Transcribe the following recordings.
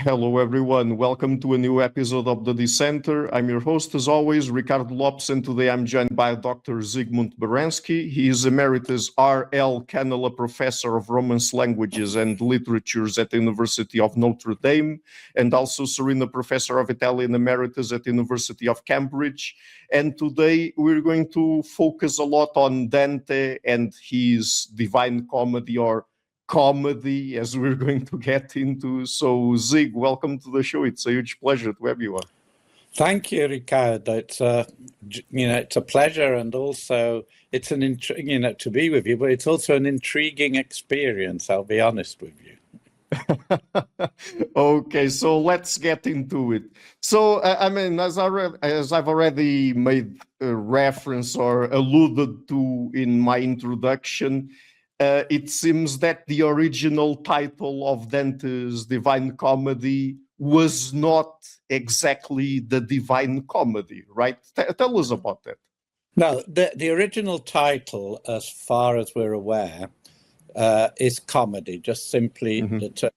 Hello, everyone. Welcome to a new episode of the Dissenter. I'm your host, as always, Ricardo Lopes, and today I'm joined by Dr. Zygmunt Baranski. He is Emeritus R. Canala Professor of Romance Languages and Literatures at the University of Notre Dame, and also Serena Professor of Italian Emeritus at the University of Cambridge. And today we're going to focus a lot on Dante and his Divine Comedy, or comedy, as we're going to get into. So Zig, welcome to the show. It's a huge pleasure to have you on. Thank you, Ricardo. It's a pleasure, and also it's an to be with you, but it's also an intriguing experience. I'll be honest with you. Okay, so let's get into it. So as I've already made a reference or alluded to in my introduction, it seems that the original title of Dante's Divine Comedy was not exactly the Divine Comedy, right? Tell us about that. No, the original title, as far as we're aware, is comedy, just simply the term.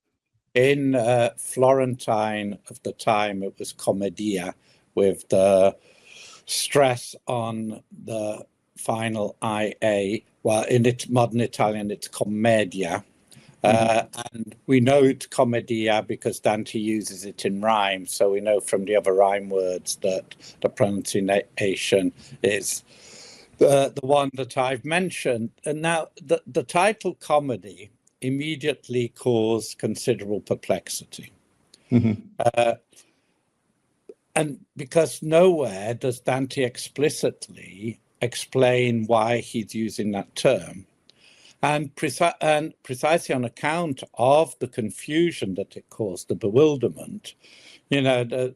In Florentine of the time, it was commedia, with the stress on the final IA. Well, in its modern Italian, it's commedia. And we know it's commedia because Dante uses it in rhyme. So we know from the other rhyme words that the pronunciation is the one that I've mentioned. And now the title comedy immediately caused considerable perplexity. And because nowhere does Dante explicitly explain why he's using that term, and precisely on account of the confusion that it caused, the bewilderment, there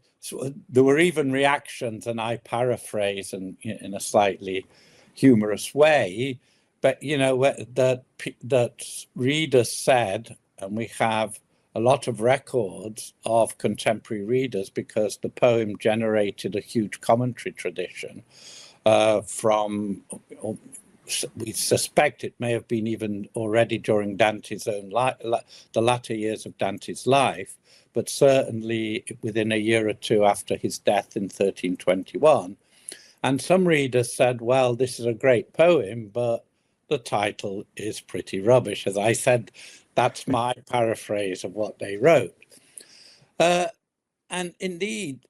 were even reactions, and I paraphrase in a slightly humorous way, but that readers said, and we have a lot of records of contemporary readers because the poem generated a huge commentary tradition. We suspect it may have been even already during Dante's own the latter years of Dante's life, but certainly within a year or two after his death in 1321. And some readers said, well, this is a great poem, but the title is pretty rubbish. As I said, that's my paraphrase of what they wrote. And indeed,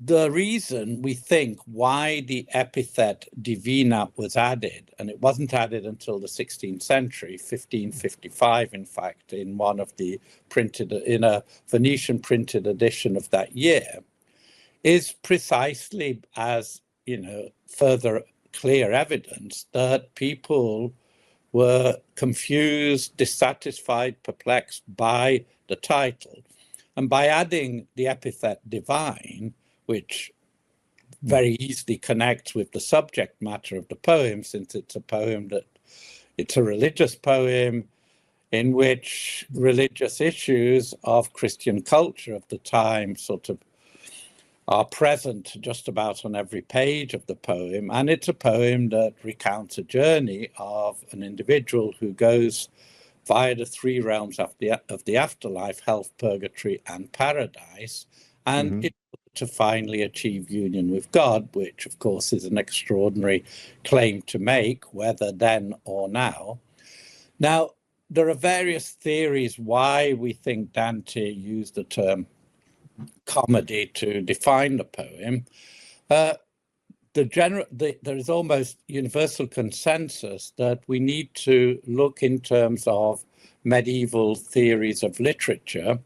the reason we think why the epithet divina was added, and it wasn't added until the 16th century, 1555, in fact, in one of the in a Venetian printed edition of that year, is precisely as, further clear evidence that people were confused, dissatisfied, perplexed by the title. And by adding the epithet divine, which very easily connects with the subject matter of the poem, since it's a religious poem in which religious issues of Christian culture of the time sort of are present just about on every page of the poem. And it's a poem that recounts a journey of an individual who goes via the three realms of the afterlife, hell, purgatory, and paradise, and to finally achieve union with God, which of course is an extraordinary claim to make, whether then or now. Now, there are various theories why we think Dante used the term comedy to define the poem. There is almost universal consensus that we need to look in terms of medieval theories of literature.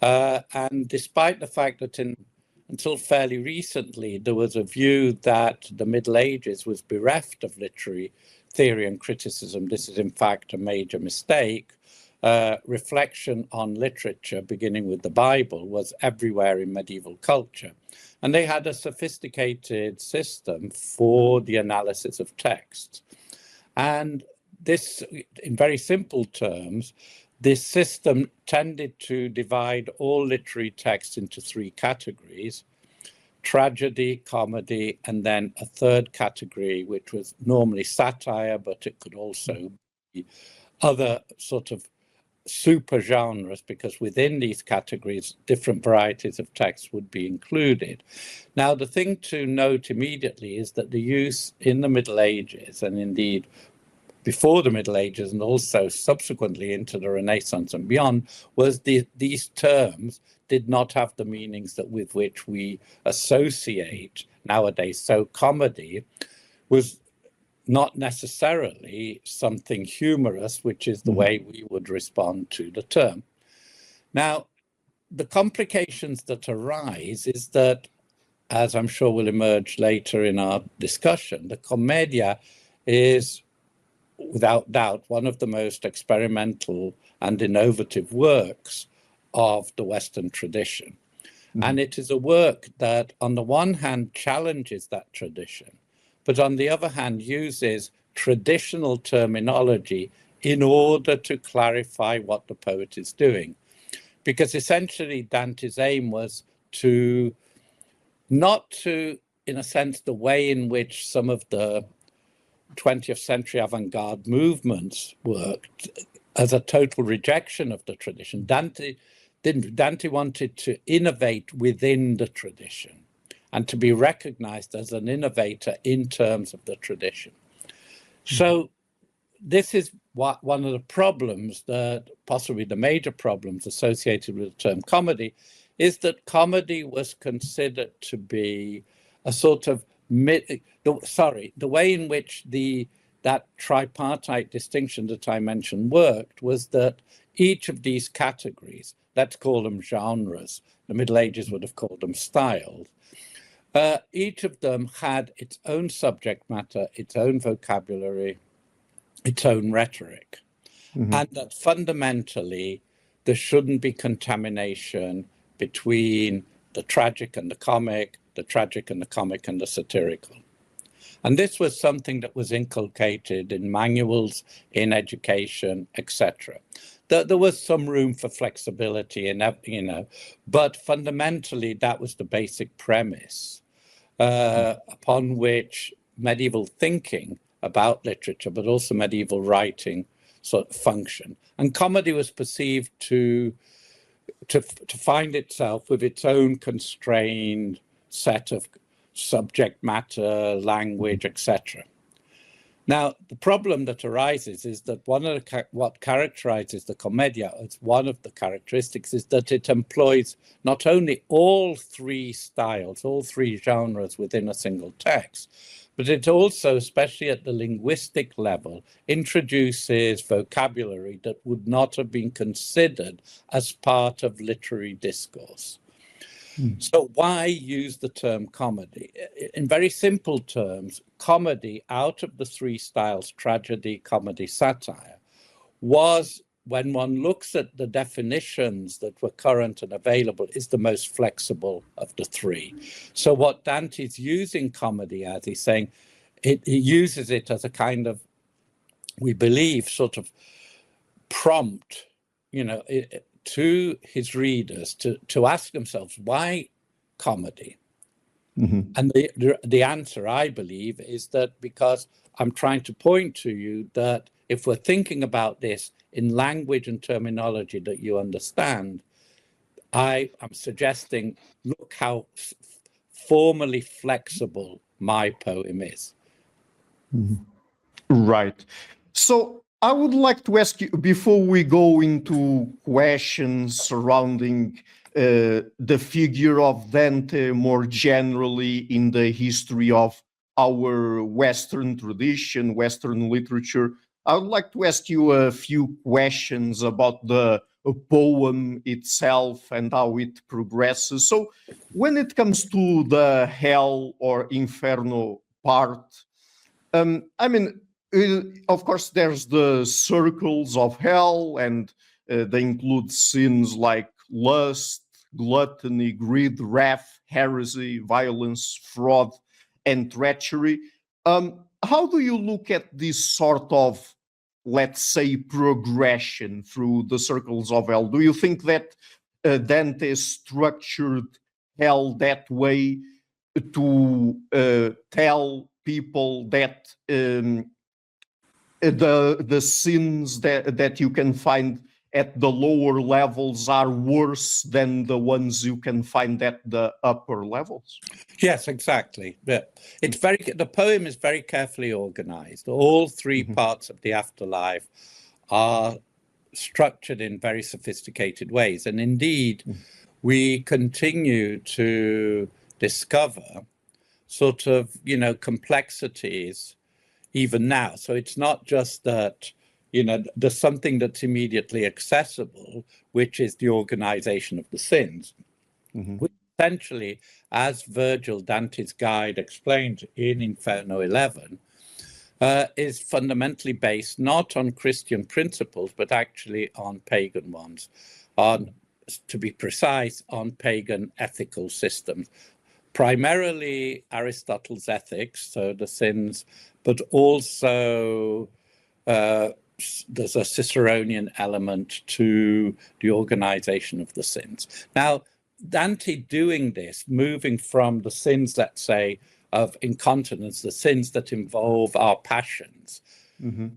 And despite the fact that until fairly recently, there was a view that the Middle Ages was bereft of literary theory and criticism, this is in fact a major mistake. Reflection on literature, beginning with the Bible, was everywhere in medieval culture. And they had a sophisticated system for the analysis of texts. And this, in very simple terms, this system tended to divide all literary texts into three categories: tragedy, comedy, and then a third category, which was normally satire, but it could also be other sort of super genres, because within these categories, different varieties of text would be included. Now, the thing to note immediately is that the use in the Middle Ages, and indeed before the Middle Ages and also subsequently into the Renaissance and beyond, was these terms did not have the meanings that with which we associate nowadays. So comedy was not necessarily something humorous, which is the way we would respond to the term. Now, the complications that arise is that, as I'm sure will emerge later in our discussion, the commedia is, without doubt, one of the most experimental and innovative works of the Western tradition. And it is a work that, on the one hand, challenges that tradition, but on the other hand, uses traditional terminology in order to clarify what the poet is doing. Because essentially Dante's aim was to, not to, in a sense, the way in which some of the 20th century avant-garde movements worked, as a total rejection of the tradition. Dante wanted to innovate within the tradition and to be recognized as an innovator in terms of the tradition. So this is one of the problems, that possibly the major problems associated with the term comedy, is that comedy was considered to be a sort of, the way in which that tripartite distinction that I mentioned worked was that each of these categories, let's call them genres, the Middle Ages would have called them styles, each of them had its own subject matter, its own vocabulary, its own rhetoric. And that fundamentally there shouldn't be contamination between the tragic and the comic, the tragic and the comic and the satirical. And this was something that was inculcated in manuals, in education, etc. There was some room for flexibility, but fundamentally that was the basic premise upon which medieval thinking about literature, but also medieval writing, sort of function. And comedy was perceived to find itself with its own constrained set of subject matter, language, etc. Now, the problem that arises is that what characterizes the commedia, as one of the characteristics, is that it employs not only all three styles, all three genres within a single text, but it also, especially at the linguistic level, introduces vocabulary that would not have been considered as part of literary discourse. So why use the term comedy? In very simple terms, comedy, out of the three styles, tragedy, comedy, satire, was, when one looks at the definitions that were current and available, is the most flexible of the three. So what Dante's using comedy as, he's saying, he uses it as a kind of, we believe, sort of prompt, to his readers to ask themselves, why comedy? And the answer, I believe, is that because I'm trying to point to you that if we're thinking about this in language and terminology that you understand, I am suggesting, look how formally flexible my poem is. Right. So I would like to ask you, before we go into questions surrounding the figure of Dante more generally in the history of our Western tradition, Western literature, I would like to ask you a few questions about the poem itself and how it progresses. So when it comes to the hell or inferno part, of course, there's the circles of hell, and they include sins like lust, gluttony, greed, wrath, heresy, violence, fraud, and treachery. How do you look at this sort of, let's say, progression through the circles of hell? Do you think that Dante structured hell that way to tell people that the sins that you can find at the lower levels are worse than the ones you can find at the upper levels? Yes, exactly. But the poem is very carefully organized. All three parts of the afterlife are structured in very sophisticated ways. And indeed, we continue to discover sort of, complexities even now. So it's not just that, there's something that's immediately accessible, which is the organization of the sins, which essentially, as Virgil, Dante's guide, explained in Inferno 11, is fundamentally based not on Christian principles, but actually on pagan ones, to be precise, on pagan ethical systems. Primarily Aristotle's ethics, so the sins, but also there's a Ciceronian element to the organization of the sins. Now, Dante doing this, moving from the sins, let's say, of incontinence, the sins that involve our passions, the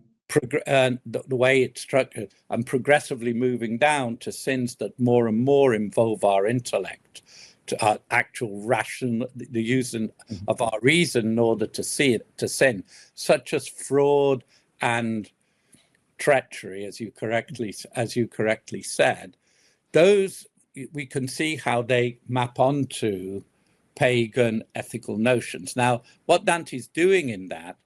way it's structured, and progressively moving down to sins that more and more involve our intellect, to our actual the using of our reason in order to sin, such as fraud and treachery, as you correctly said. Those, we can see how they map onto pagan ethical notions. Now, what Dante's doing in that,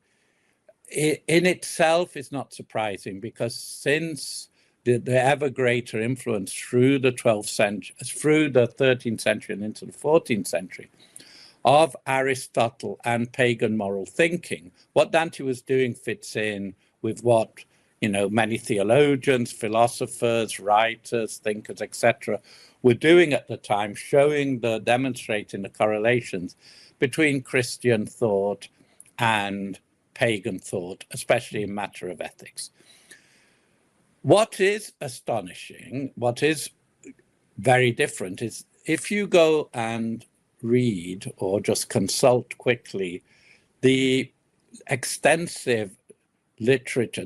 in itself, is not surprising, because since the ever greater influence through the 12th century, through the 13th century and into the 14th century, of Aristotle and pagan moral thinking, what Dante was doing fits in with what many theologians, philosophers, writers, thinkers, etc., were doing at the time, demonstrating the correlations between Christian thought and pagan thought, especially in matter of ethics. What is astonishing, what is very different, is if you go and read or just consult quickly the extensive literature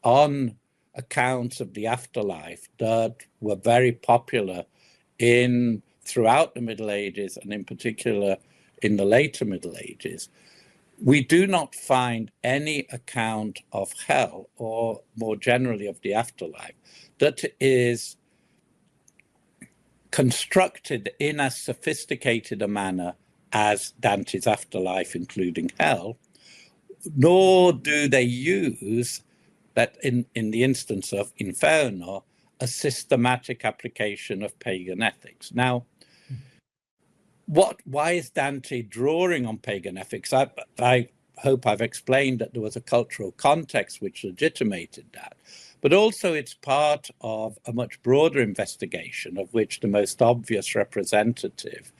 on accounts of the afterlife that were very popular throughout the Middle Ages, and in particular in the later Middle Ages, we do not find any account of hell, or more generally of the afterlife, that is constructed in as sophisticated a manner as Dante's afterlife, including hell, nor do they use that, in the instance of Inferno, a systematic application of pagan ethics. Now, why is Dante drawing on pagan ethics? I hope I've explained that there was a cultural context which legitimated that, but also it's part of a much broader investigation, of which the most obvious representative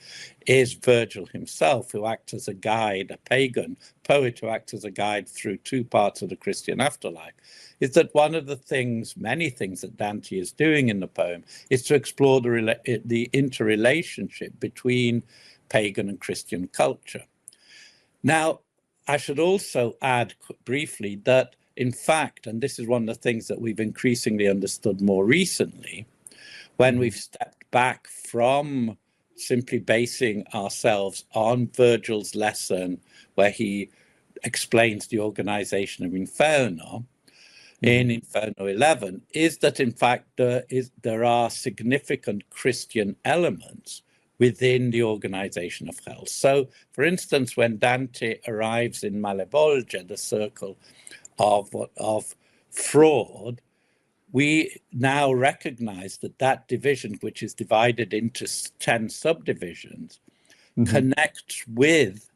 is Virgil himself, who acts as a guide, a pagan poet who acts as a guide through two parts of the Christian afterlife. Is that one of the things, many things that Dante is doing in the poem, is to explore the interrelationship between pagan and Christian culture. Now, I should also add briefly that, in fact, and this is one of the things that we've increasingly understood more recently, when we've stepped back from simply basing ourselves on Virgil's lesson, where he explains the organization of Inferno, in Inferno 11, is that in fact there are significant Christian elements within the organization of hell. So, for instance, when Dante arrives in Malebolgia, the circle of fraud, we now recognize that division, which is divided into 10 subdivisions, connects with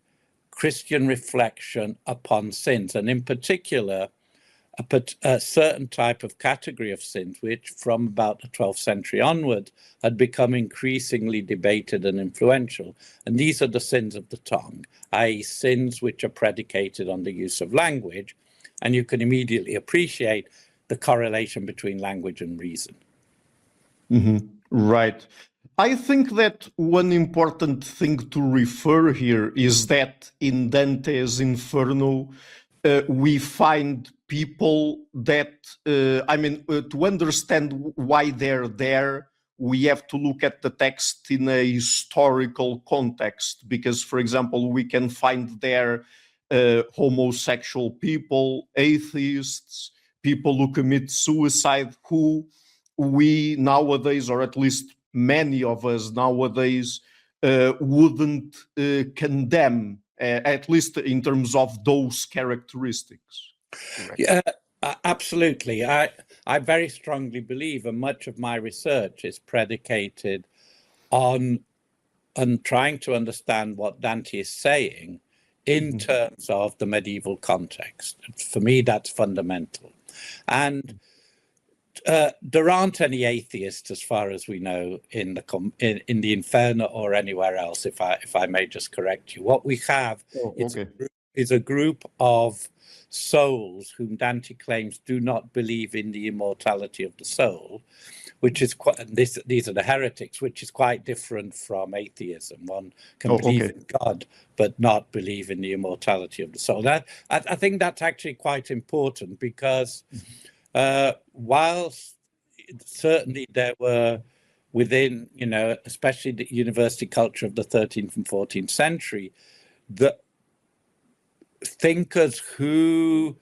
Christian reflection upon sins, and in particular, a certain type of category of sins, which from about the 12th century onward had become increasingly debated and influential. And these are the sins of the tongue, i.e. sins which are predicated on the use of language. And you can immediately appreciate the correlation between language and reason. Right. I think that one important thing to refer here is that in Dante's Inferno, we find people that, to understand why they're there, we have to look at the text in a historical context, because, for example, we can find there homosexual people, atheists, people who commit suicide, who we nowadays, or at least many of us nowadays, wouldn't condemn, at least in terms of those characteristics. Correct. Yeah, absolutely. I very strongly believe, and much of my research is predicated on trying to understand what Dante is saying in terms of the medieval context. For me, that's fundamental. And there aren't any atheists, as far as we know, in the inferno or anywhere else. If I may just correct you, what we have is a group of souls whom Dante claims do not believe in the immortality of the soul, which is quite, and these are the heretics, which is quite different from atheism. One can believe in God, but not believe in the immortality of the soul. That I think that's actually quite important, because whilst certainly there were within, especially the university culture of the 13th and 14th century, the thinkers who,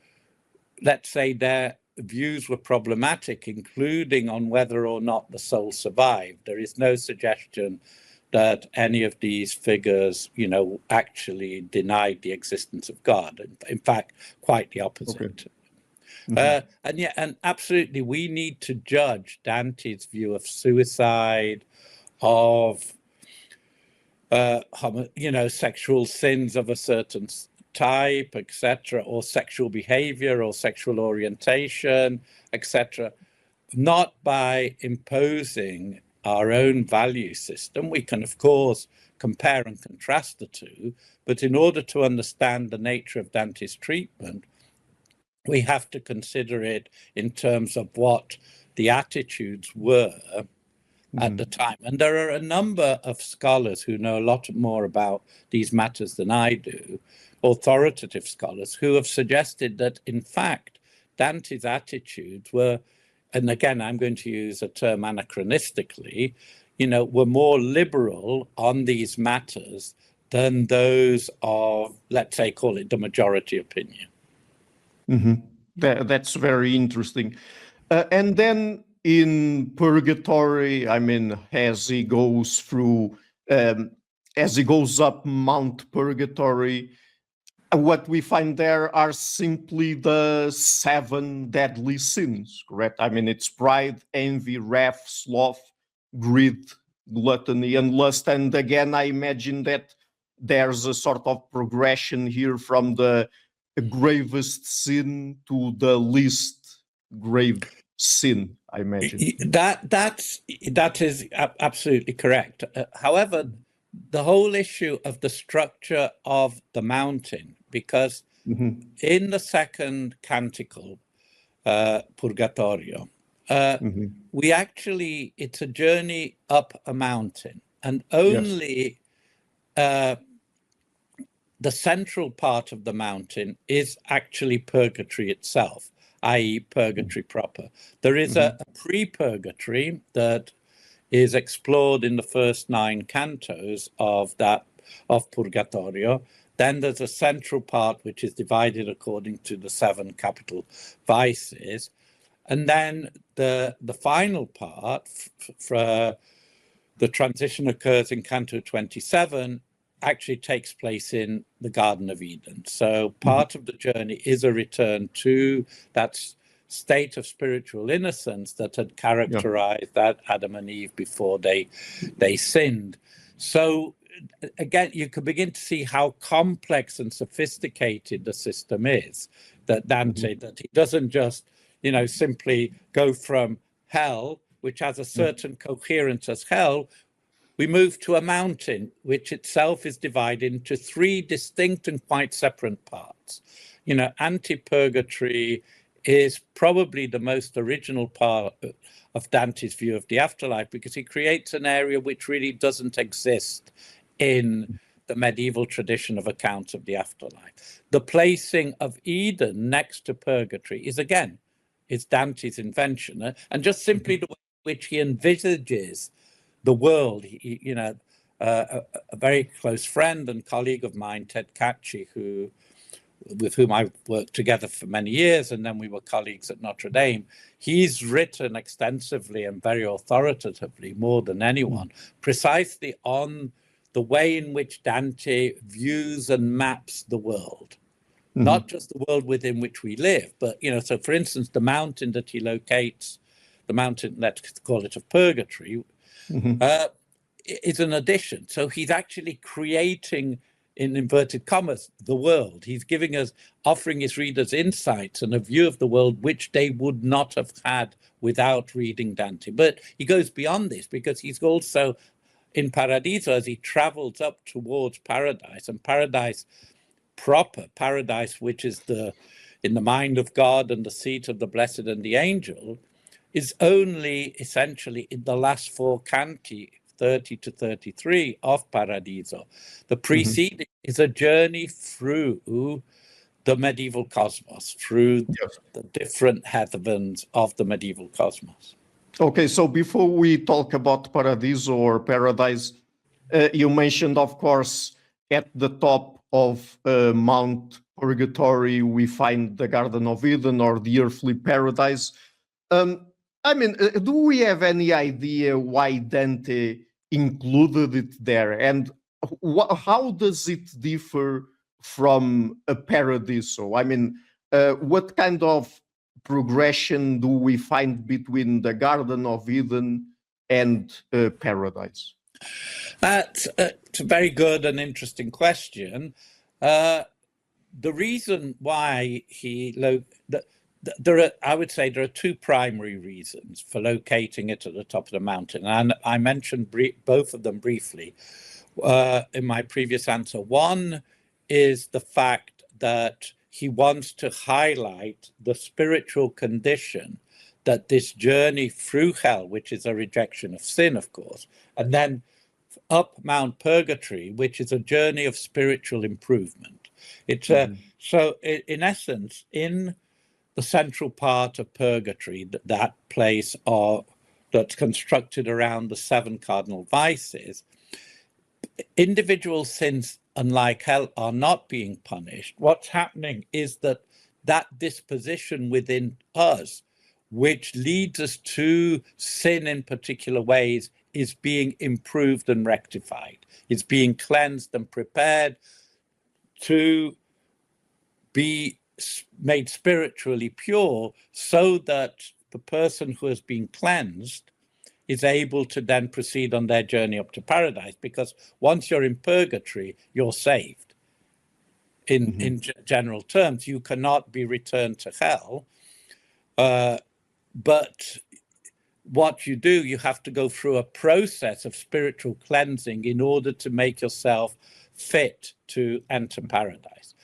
let's say, their views were problematic, including on whether or not the soul survived. There is no suggestion that any of these figures, actually denied the existence of God. In fact, quite the opposite. And absolutely, we need to judge Dante's view of suicide, of sexual sins of a certain type, etc., or sexual behavior or sexual orientation, etc., not by imposing our own value system. We can, of course, compare and contrast the two, but in order to understand the nature of Dante's treatment, we have to consider it in terms of what the attitudes were at the time. And there are a number of scholars who know a lot more about these matters than I do, authoritative scholars, who have suggested that, in fact, Dante's attitudes were, and again, I'm going to use a term anachronistically, were more liberal on these matters than those of, let's say, call it the majority opinion. That's very interesting. And then in Purgatory, as he goes through, as he goes up Mount Purgatory, what we find there are simply the 7 deadly sins, correct? It's pride, envy, wrath, sloth, greed, gluttony, and lust. And again, I imagine that there's a sort of progression here from the gravest sin to the least grave sin, I imagine. That is absolutely correct. However, the whole issue of the structure of the mountain, because in the second canticle, Purgatorio, we actually, it's a journey up a mountain, and only the central part of the mountain is actually purgatory itself, i.e. purgatory proper. There is a pre-purgatory that is explored in the first 9 cantos of Purgatorio. Then there's a central part which is divided according to the 7 capital vices. And then the final part, the transition occurs in Canto 27, actually takes place in the Garden of Eden. So part of the journey is a return to that state of spiritual innocence that had characterized that Adam and Eve before they sinned. So again, you can begin to see how complex and sophisticated the system is, that Dante, that he doesn't just, simply go from hell, which has a certain coherence as hell. We move to a mountain, which itself is divided into 3 distinct and quite separate parts. Anti-purgatory is probably the most original part of Dante's view of the afterlife, because he creates an area which really doesn't exist in the medieval tradition of accounts of the afterlife. The placing of Eden next to purgatory is, again, it's Dante's invention, and just simply the way in which he envisages the world. A very close friend and colleague of mine, Ted Catchy, with whom I worked together for many years, and then we were colleagues at Notre Dame. He's written extensively and very authoritatively, more than anyone, precisely on the way in which Dante views and maps the world. Not just the world within which we live, but, so for instance, the mountain that he locates, the mountain, let's call it, of Purgatory, is an addition. So he's actually creating, in inverted commas, the world. He's offering his readers insights and a view of the world which they would not have had without reading Dante. But he goes beyond this, because he's also in Paradiso, as he travels up towards paradise, and paradise proper, paradise which is in the mind of God and the seat of the blessed and the angel, is only essentially in the last four canti, 30 to 33 of Paradiso. The preceding is a journey through the medieval cosmos, through the different heavens of the medieval cosmos. Okay, so before we talk about Paradiso or Paradise, you mentioned, of course, at the top of Mount Purgatory, we find the Garden of Eden, or the earthly paradise. Do we have any idea why Dante included it there, and how does it differ from a Paradiso? What kind of progression do we find between the Garden of Eden and Paradise? That's a very good and interesting question. The reason why I would say there are two primary reasons for locating it at the top of the mountain, and I mentioned both of them briefly in my previous answer. One is the fact that he wants to highlight the spiritual condition that this journey through hell, which is a rejection of sin, of course, and then up Mount Purgatory, which is a journey of spiritual improvement. It's so in essence, in the central part of Purgatory, that place that's constructed around the seven cardinal vices, individual sins, unlike hell, are not being punished. What's happening is that disposition within us, which leads us to sin in particular ways, is being improved and rectified. It's being cleansed and prepared to be made spiritually pure, so that the person who has been cleansed is able to then proceed on their journey up to paradise. Because once you're in purgatory, you're saved. In general terms, you cannot be returned to hell. But what you do, you have to go through a process of spiritual cleansing in order to make yourself fit to enter paradise.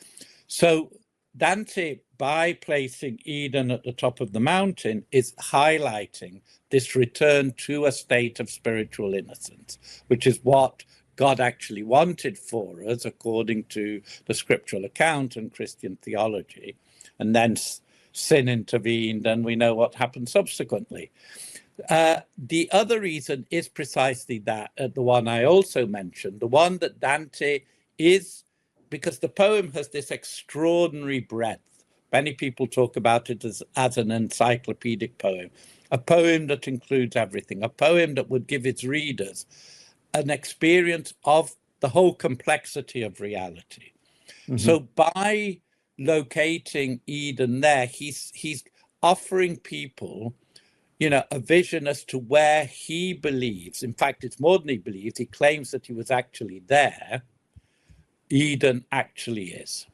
So Dante, by placing Eden at the top of the mountain, is highlighting this return to a state of spiritual innocence, which is what God actually wanted for us, according to the scriptural account and Christian theology. And then sin intervened, and we know what happened subsequently. The other reason is precisely that, the one I also mentioned, the one that Dante is, because the poem has this extraordinary breadth. Many people talk about it as an encyclopedic poem, a poem that includes everything, a poem that would give its readers an experience of the whole complexity of reality. So by locating Eden there, he's offering people, a vision as to where he believes. In fact, it's more than he believes. He claims that he was actually there. Eden actually is.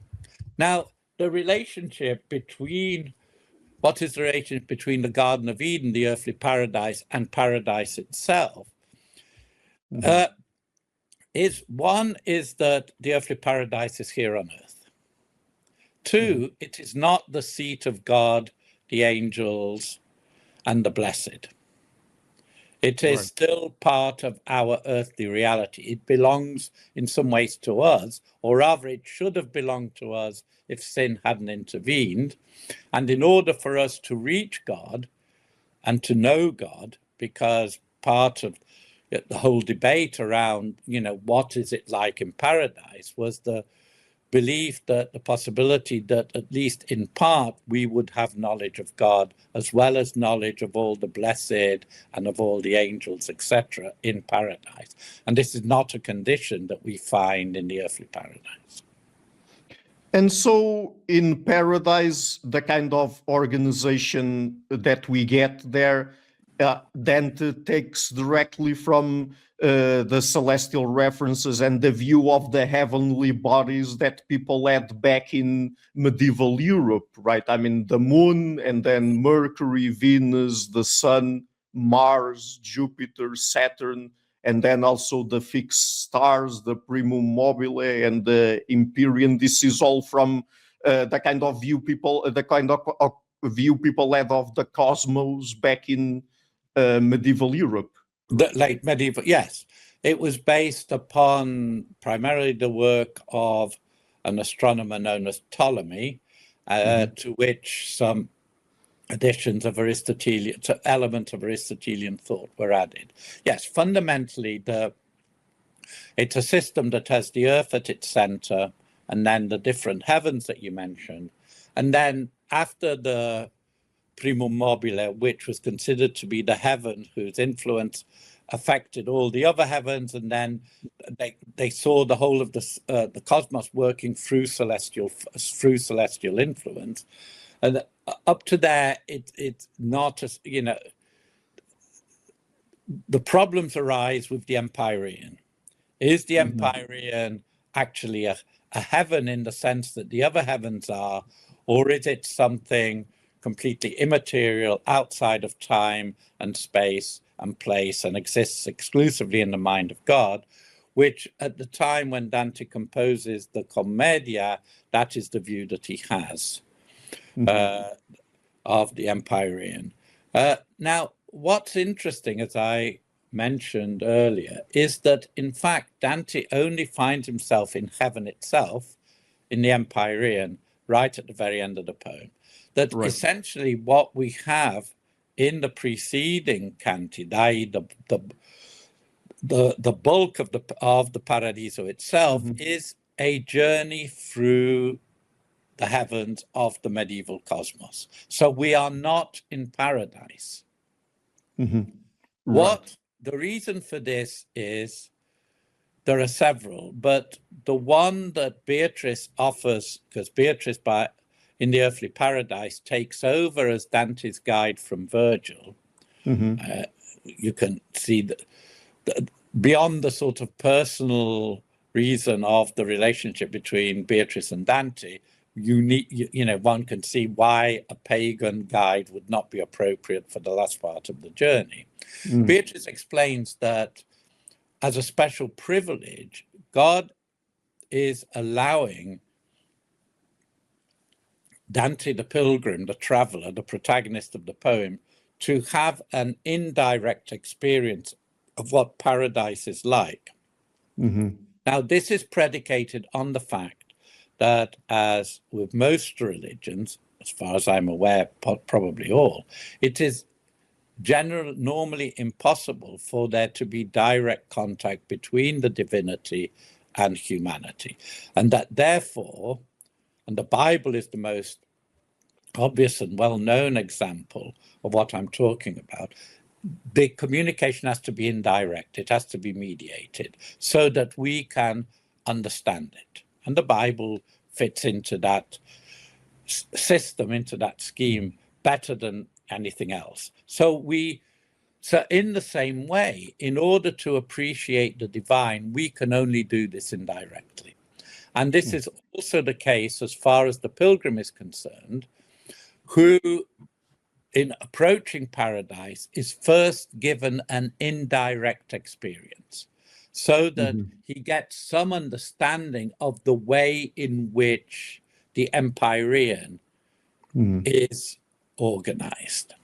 Now, the relationship between the Garden of Eden, the earthly paradise, and paradise itself is that the earthly paradise is here on earth. Two, it is not the seat of God, the angels, and the blessed. It is still part of our earthly reality. It belongs in some ways to us, or rather it should have belonged to us if sin hadn't intervened. And in order for us to reach God and to know God, because part of the whole debate around, what is it like in paradise was the belief that the possibility that at least in part we would have knowledge of God as well as knowledge of all the blessed and of all the angels, etc., in paradise. And this is not a condition that we find in the earthly paradise. And so in paradise, the kind of organization that we get there, Dante takes directly from the celestial references and the view of the heavenly bodies that people had back in medieval Europe, right? I mean, the moon and then Mercury, Venus, the sun, Mars, Jupiter, Saturn, and then also the fixed stars, the primum mobile and the Empyrean. This is all from the kind of view people, view people had of the cosmos back in medieval Europe. The late medieval, yes. It was based upon primarily the work of an astronomer known as Ptolemy, to which some additions of Aristotelian, elements of Aristotelian thought were added. Yes, fundamentally, it's a system that has the earth at its center, and then the different heavens that you mentioned. And then after the primum mobile, which was considered to be the heaven whose influence affected all the other heavens, and then they saw the whole of the cosmos working through celestial influence. And up to there, it's not as, the problems arise with the Empyrean. Is the Empyrean actually a heaven in the sense that the other heavens are, or is it something completely immaterial outside of time and space and place and exists exclusively in the mind of God, which at the time when Dante composes the Commedia, that is the view that he has of the Empyrean. Now, what's interesting, as I mentioned earlier, is that in fact Dante only finds himself in heaven itself, in the Empyrean, right at the very end of the poem. That essentially what we have in the preceding canti, the bulk of the paradiso itself, is a journey through the heavens of the medieval cosmos. So we are not in paradise. What the reason for this is, there are several, but the one that Beatrice offers, because Beatrice in the earthly paradise takes over as Dante's guide from Virgil. You can see that beyond the sort of personal reason of the relationship between Beatrice and Dante, one can see why a pagan guide would not be appropriate for the last part of the journey. Beatrice explains that as a special privilege, God is allowing Dante the pilgrim, the traveler, the protagonist of the poem, to have an indirect experience of what paradise is like. Now, this is predicated on the fact that, as with most religions, as far as I'm aware, probably all, it is normally impossible for there to be direct contact between the divinity and humanity. And that therefore, and the Bible is the most obvious and well-known example of what I'm talking about, the communication has to be indirect. It has to be mediated so that we can understand it. And the Bible fits into that system, into that scheme, better than anything else. So in the same way, in order to appreciate the divine, we can only do this indirectly. And this is also the case as far as the pilgrim is concerned, who, in approaching paradise, is first given an indirect experience so that he gets some understanding of the way in which the Empyrean is organized.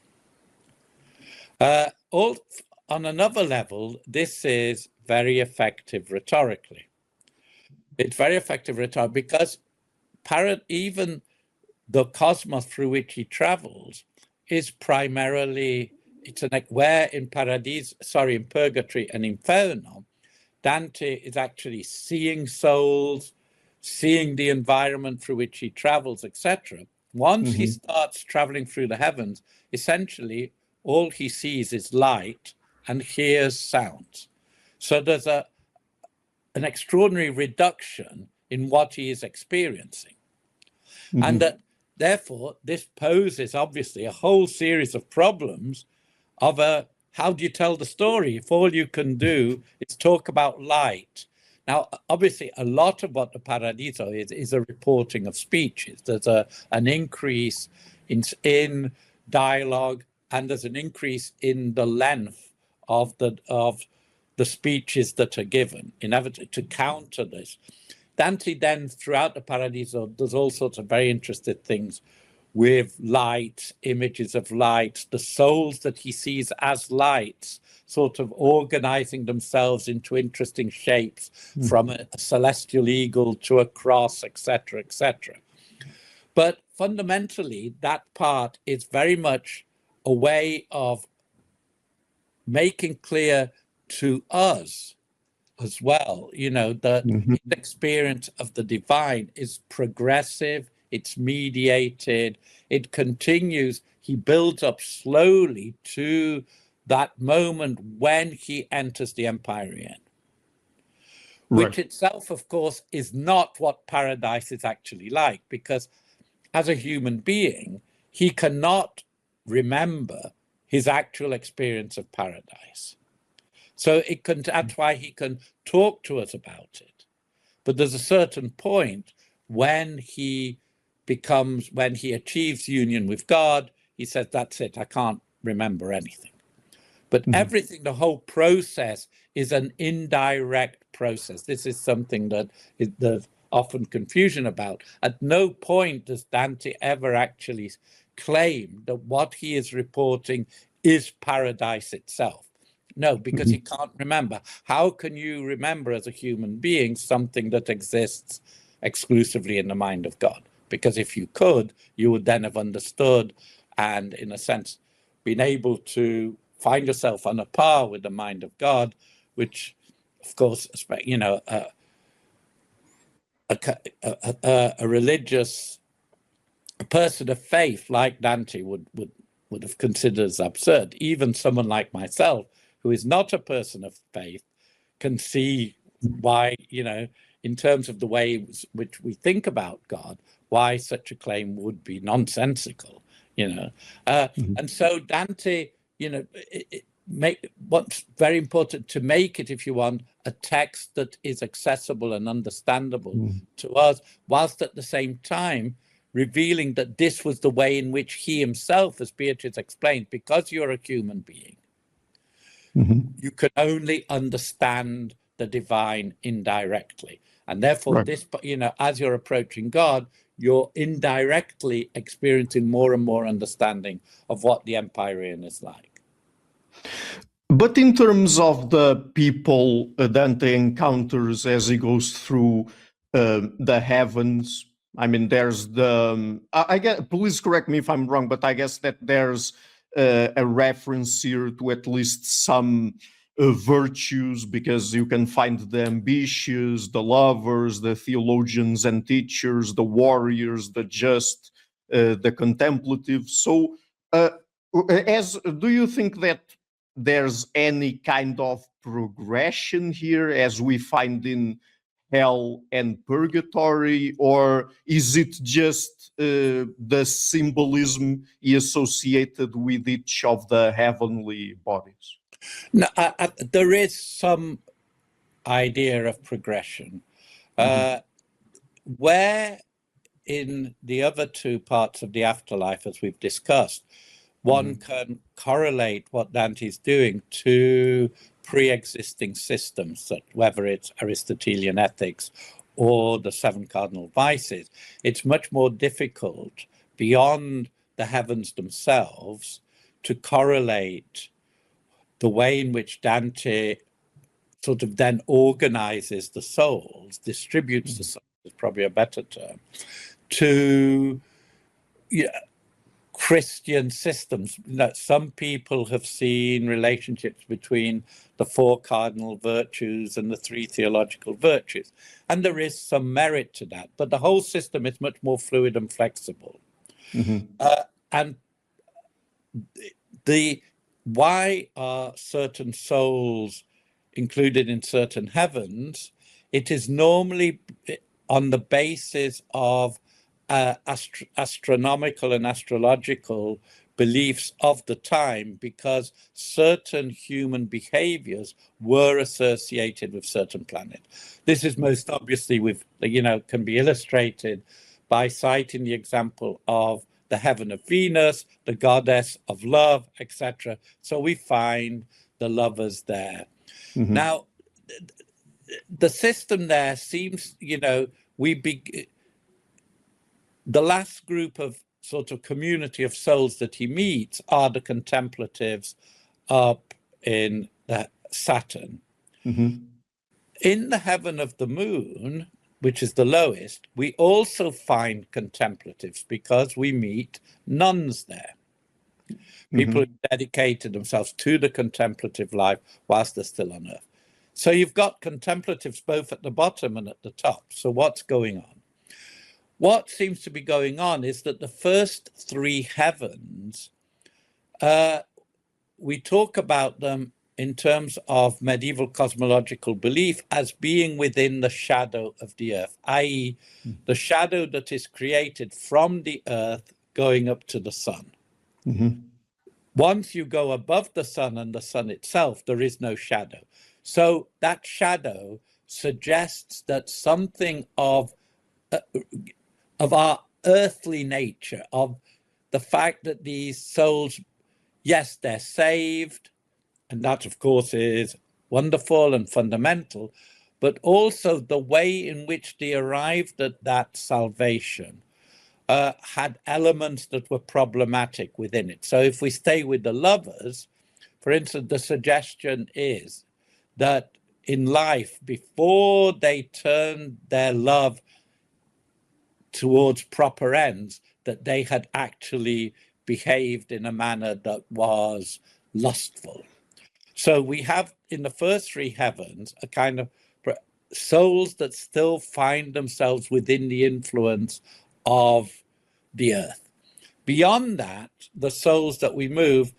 on another level, this is very effective rhetorically. It's very effective rhetorically because even the cosmos through which he travels is primarily, where in in Purgatory and Inferno, Dante is actually seeing souls, seeing the environment through which he travels, etc. Once he starts traveling through the heavens, essentially all he sees is light and hears sounds. So there's an extraordinary reduction in what he is experiencing. And that therefore this poses obviously a whole series of problems of how do you tell the story if all you can do is talk about light? Now, obviously, a lot of what the Paradiso is a reporting of speeches. There's an increase in dialogue, and there's an increase in the length of the speeches that are given, inevitably to counter this. Dante then, throughout the Paradiso, does all sorts of very interesting things with light, images of light, the souls that he sees as lights, sort of organizing themselves into interesting shapes, from a celestial eagle to a cross, etc., etc. But fundamentally, that part is very much a way of making clear to us as well, that the experience of the divine is progressive, it's mediated, it continues. He builds up slowly to that moment when he enters the Empyrean, which itself, of course, is not what paradise is actually like, because as a human being, he cannot remember his actual experience of paradise. So that's why he can talk to us about it. But there's a certain point when he achieves union with God, he says, that's it, I can't remember anything. But everything, the whole process is an indirect process. This is something that there's often confusion about. At no point does Dante ever actually claim that what he is reporting is paradise itself. No, because he can't remember. How can you remember as a human being something that exists exclusively in the mind of God? Because if you could, you would then have understood and, in a sense, been able to find yourself on a par with the mind of God, which, of course, a religious, a person of faith like Dante would have considered as absurd. Even someone like myself, who is not a person of faith, can see why, in terms of the way which we think about God, why such a claim would be nonsensical, And so Dante, what's very important to make it, if you want, a text that is accessible and understandable to us, whilst at the same time revealing that this was the way in which he himself, as Beatrice explained, because you're a human being, you can only understand the divine indirectly. And therefore, this, as you're approaching God, you're indirectly experiencing more and more understanding of what the Empyrean is like. But in terms of the people Dante encounters as he goes through the heavens, I mean, there's I guess, please correct me if I'm wrong, but I guess that there's a reference here to at least some virtues, because you can find the ambitious, the lovers, the theologians and teachers, the warriors, the just, the contemplative. So do you think that there's any kind of progression here as we find in hell and purgatory, or is it just the symbolism he associated with each of the heavenly bodies? No, there is some idea of progression. Where in the other two parts of the afterlife, as we've discussed, one can correlate what Dante's doing to pre-existing systems, whether it's Aristotelian ethics or the seven cardinal vices. It's much more difficult beyond the heavens themselves to correlate the way in which Dante sort of then organizes the souls, distributes the souls, is probably a better term, to Christian systems. Some people have seen relationships between the 4 cardinal virtues and the 3 theological virtues, and there is some merit to that, but the whole system is much more fluid and flexible. And why are certain souls included in certain heavens? It is normally on the basis of astronomical and astrological beliefs of the time, because certain human behaviors were associated with certain planets. This is most obviously can be illustrated by citing the example of the heaven of Venus, the goddess of love, etc. So we find the lovers there. Now, the system there seems, the last group of sort of community of souls that he meets are the contemplatives up in the Saturn. In the heaven of the moon, which is the lowest, we also find contemplatives because we meet nuns there. People who dedicated themselves to the contemplative life whilst they're still on earth. So you've got contemplatives both at the bottom and at the top. So what's going on? What seems to be going on is that the first 3 heavens, we talk about them in terms of medieval cosmological belief as being within the shadow of the earth, i.e. the shadow that is created from the earth going up to the sun. Once you go above the sun and the sun itself, there is no shadow. So that shadow suggests that something of our earthly nature, of the fact that these souls, yes, they're saved, and that, of course, is wonderful and fundamental, but also the way in which they arrived at that salvation had elements that were problematic within it. So if we stay with the lovers, for instance, the suggestion is that in life, before they turned their love towards proper ends, that they had actually behaved in a manner that was lustful. So we have in the first 3 heavens a kind of souls that still find themselves within the influence of the earth. Beyond that, the souls that we move,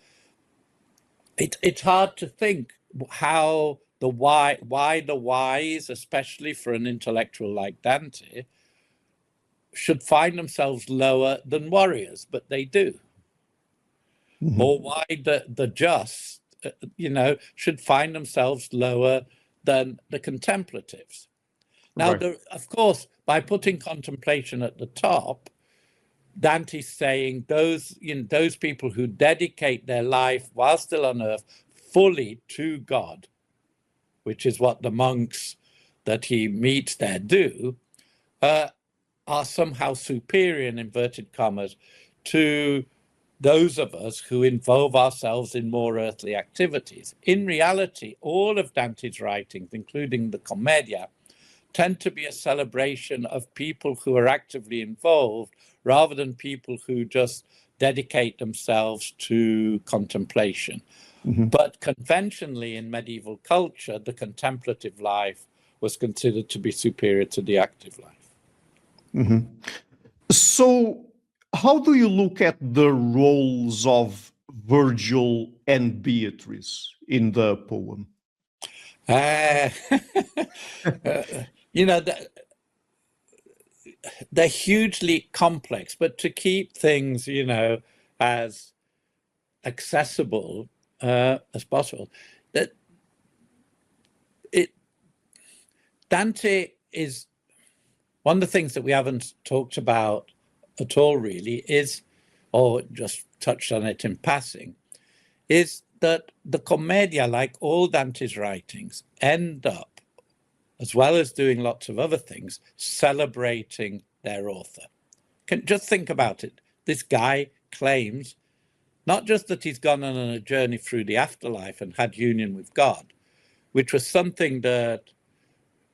it's hard to think how why the wise, especially for an intellectual like Dante, should find themselves lower than warriors, but they do. Or why the just, should find themselves lower than the contemplatives. Now, of course, by putting contemplation at the top, Dante's saying those people who dedicate their life while still on earth fully to God, which is what the monks that he meets there do, are somehow superior, in inverted commas, to those of us who involve ourselves in more earthly activities. In reality, all of Dante's writings, including the Commedia, tend to be a celebration of people who are actively involved rather than people who just dedicate themselves to contemplation. But conventionally in medieval culture, the contemplative life was considered to be superior to the active life. So how do you look at the roles of Virgil and Beatrice in the poem? They're hugely complex, but to keep things, as accessible as possible, Dante is one of the things that we haven't talked about at all, really, is, or just touched on it in passing, is that the Commedia, like all Dante's writings, end up, as well as doing lots of other things, celebrating their author. Just think about it. This guy claims Not just that he's gone on a journey through the afterlife and had union with God, which was something that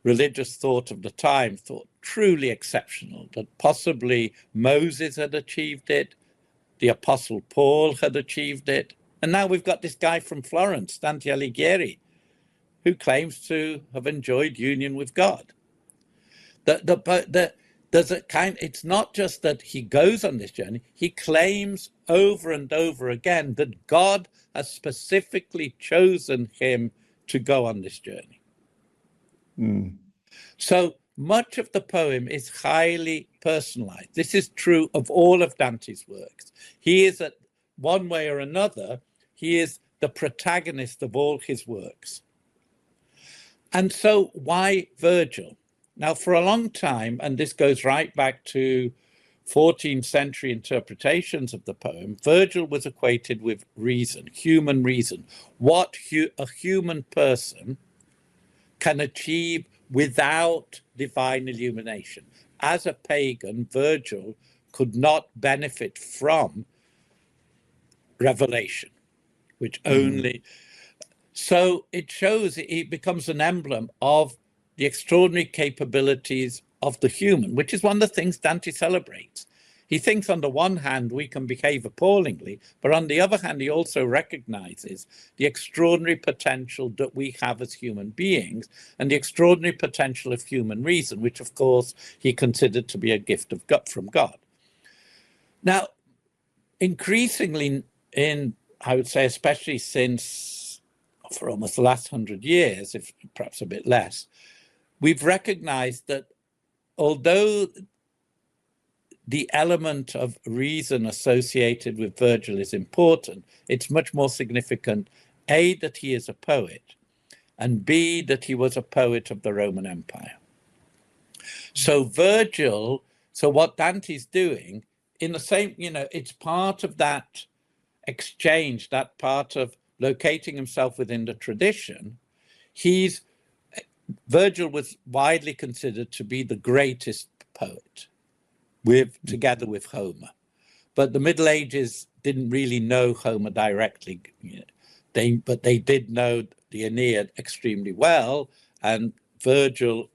religious thought of the time thought truly exceptional, that possibly Moses had achieved it, the Apostle Paul had achieved it, and now we've got this guy from Florence, Dante Alighieri, who claims to have enjoyed union with God. There's a kind, it's not just that he goes on this journey, he claims over and over again that God has specifically chosen him to go on this journey. So much of the poem is highly personalized. This is true of all of Dante's works. He is, at one way or another, he is the protagonist of all his works. And so why Virgil? Now, for a long time, and this goes right back to 14th century interpretations of the poem, Virgil was equated with reason, human reason, what a human person can achieve without divine illumination. As a pagan, Virgil could not benefit from revelation, which only... So it shows, it becomes an emblem of the extraordinary capabilities of the human, which is one of the things Dante celebrates. He thinks on the one hand we can behave appallingly, but on the other hand he also recognizes the extraordinary potential that we have as human beings and the extraordinary potential of human reason, which of course he considered to be a gift of God, from God. Now, increasingly I would say especially since for almost the last 100 years, if perhaps a bit less, we've recognized that although the element of reason associated with Virgil is important, it's much more significant, A, that he is a poet, and B, that he was a poet of the Roman Empire. So Virgil, so what Dante's doing, in the same, it's part of that exchange, that part of locating himself within the tradition. Virgil was widely considered to be the greatest poet, together with Homer. But the Middle Ages didn't really know Homer directly, but they did know the Aeneid extremely well, and Virgil,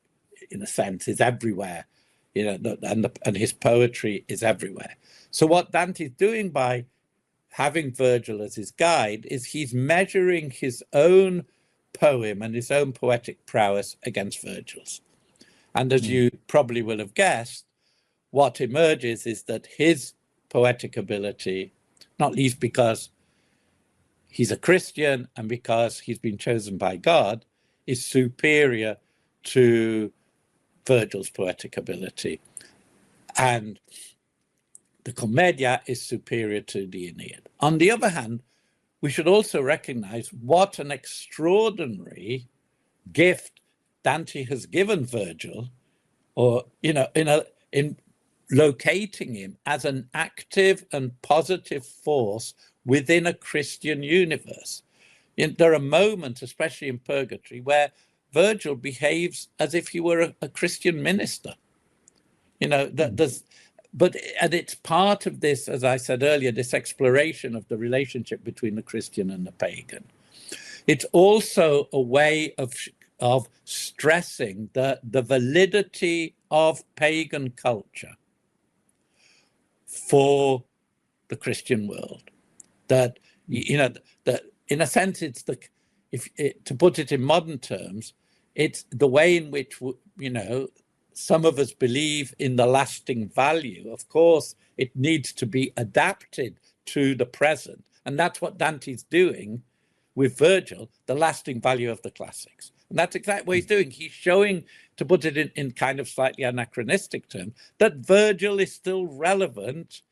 in a sense, is everywhere, and his poetry is everywhere. So what Dante's doing by having Virgil as his guide is he's measuring his own poem and his own poetic prowess against Virgil's. And as you probably will have guessed, what emerges is that his poetic ability, not least because he's a Christian and because he's been chosen by God, is superior to Virgil's poetic ability. And the Commedia is superior to the Aeneid. On the other hand, we should also recognize what an extraordinary gift Dante has given Virgil, or, in locating him as an active and positive force within a Christian universe. There are moments, especially in Purgatory, where Virgil behaves as if he were a Christian minister. But it's part of this, as I said earlier, this exploration of the relationship between the Christian and the pagan. It's also a way of stressing the validity of pagan culture for the Christian world. That in a sense, it's to put it in modern terms, it's the way in which some of us believe in the lasting value. Of course, it needs to be adapted to the present. And that's what Dante's doing with Virgil, the lasting value of the classics. And that's exactly what he's doing. He's showing, to put it in kind of slightly anachronistic terms, that Virgil is still relevant,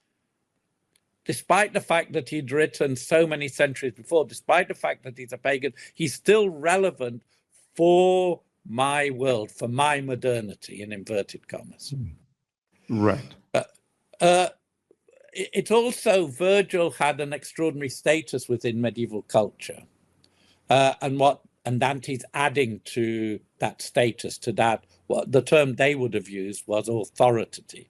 despite the fact that he'd written so many centuries before, despite the fact that he's a pagan, he's still relevant for my world, for my modernity, in inverted commas. Right. It also, Virgil had an extraordinary status within medieval culture. And Dante's adding to that status, to that, what the term they would have used was authority.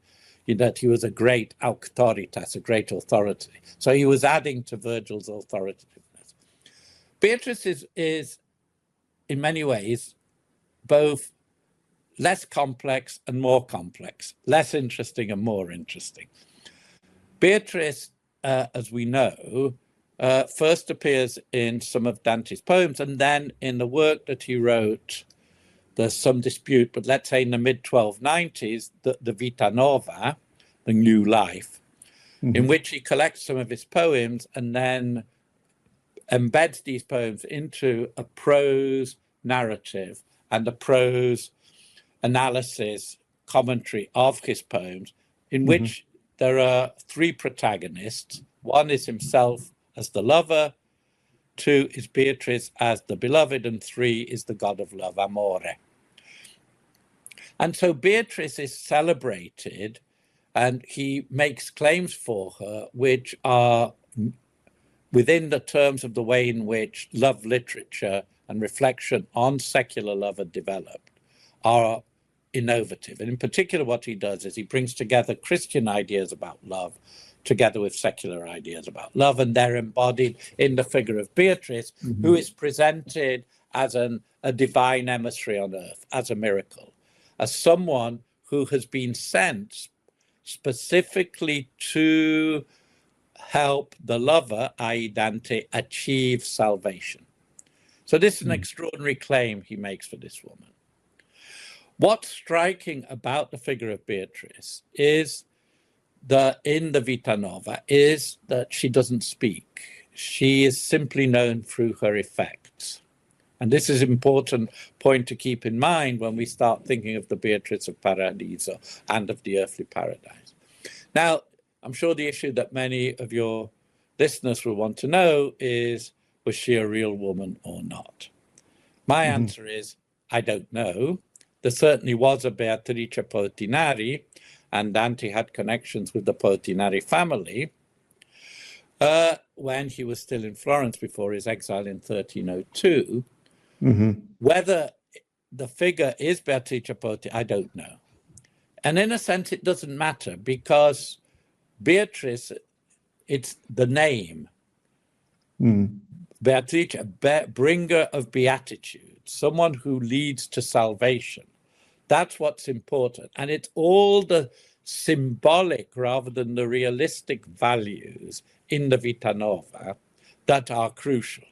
that he was a great auctoritas, a great authority. So he was adding to Virgil's authoritativeness. Beatrice is in many ways, both less complex and more complex, less interesting and more interesting. Beatrice, as we know, first appears in some of Dante's poems, and then in the work that he wrote, there's some dispute, but let's say in the mid-1290s, the Vita Nova, the New Life, in which he collects some of his poems and then embeds these poems into a prose narrative and a prose analysis, commentary of his poems, in which there are three protagonists. One is himself as the lover, two is Beatrice as the beloved, and three is the god of love, Amore. And so Beatrice is celebrated, and he makes claims for her, which are within the terms of the way in which love literature and reflection on secular love are developed, are innovative. And in particular, what he does is he brings together Christian ideas about love together with secular ideas about love, and they're embodied in the figure of Beatrice, who is presented as a divine emissary on earth, as a miracle, as someone who has been sent specifically to help the lover, i.e. Dante, achieve salvation. So this is an extraordinary claim he makes for this woman. What's striking about the figure of Beatrice is that in the Vita Nova is that she doesn't speak. She is simply known through her effects. And this is an important point to keep in mind when we start thinking of the Beatrice of Paradiso and of the earthly paradise. Now, I'm sure the issue that many of your listeners will want to know is, was she a real woman or not? My answer is, I don't know. There certainly was a Beatrice Portinari, and Dante had connections with the Portinari family when he was still in Florence before his exile in 1302. Whether the figure is Beatrice Portinari, I don't know. And in a sense, it doesn't matter, because Beatrice, it's the name. Beatrice, bringer of beatitude, someone who leads to salvation. That's what's important. And it's all the symbolic rather than the realistic values in the Vita Nova that are crucial.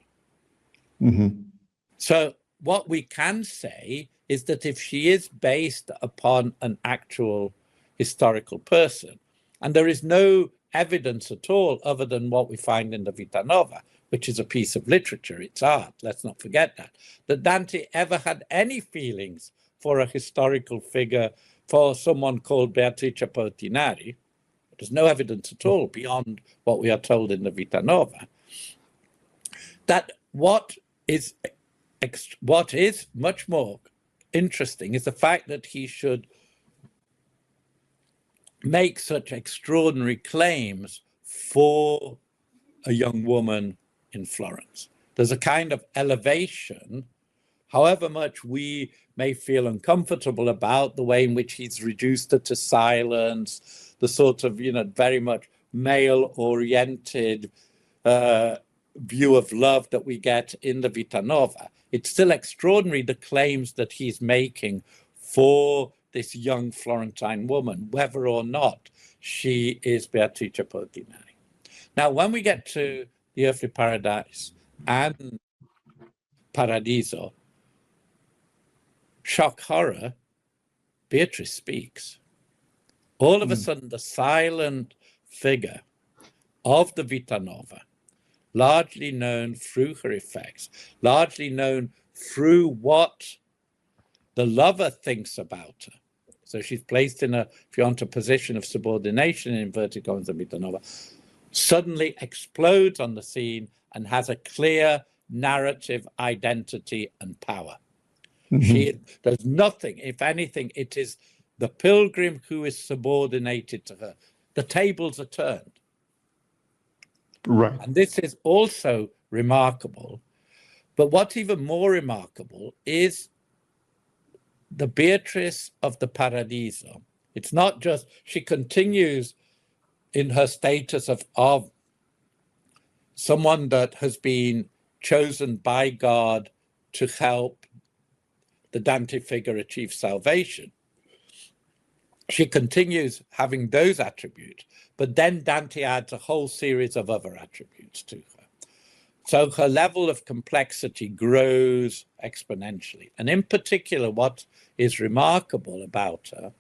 So what we can say is that if she is based upon an actual historical person, and there is no evidence at all other than what we find in the Vita Nova, which is a piece of literature, it's art, let's not forget that Dante ever had any feelings for a historical figure, for someone called Beatrice Portinari. There's no evidence at all beyond what we are told in the Vita Nova. That what is much more interesting is the fact that he should make such extraordinary claims for a young woman in Florence. There's a kind of elevation, however much we may feel uncomfortable about the way in which he's reduced her to silence, the sort of, very much male-oriented view of love that we get in the Vita Nova. It's still extraordinary, the claims that he's making for this young Florentine woman, whether or not she is Beatrice Portinari. Now, when we get to the earthly paradise and Paradiso, shock horror, Beatrice speaks. All of a sudden, the silent figure of the Vita Nova, largely known through her effects, largely known through what the lover thinks about her. So she's placed in a, if you want, a position of subordination in inverted commas, the Vita Nova, suddenly explodes on the scene and has a clear narrative identity and power. There's nothing, if anything, it is the pilgrim who is subordinated to her. The tables are turned. Right. And this is also remarkable. But what's even more remarkable is the Beatrice of the Paradiso It's not just, she continues in her status of someone that has been chosen by God to help the Dante figure achieve salvation. She continues having those attributes, but then Dante adds a whole series of other attributes to her. So her level of complexity grows exponentially. And in particular, what is remarkable about her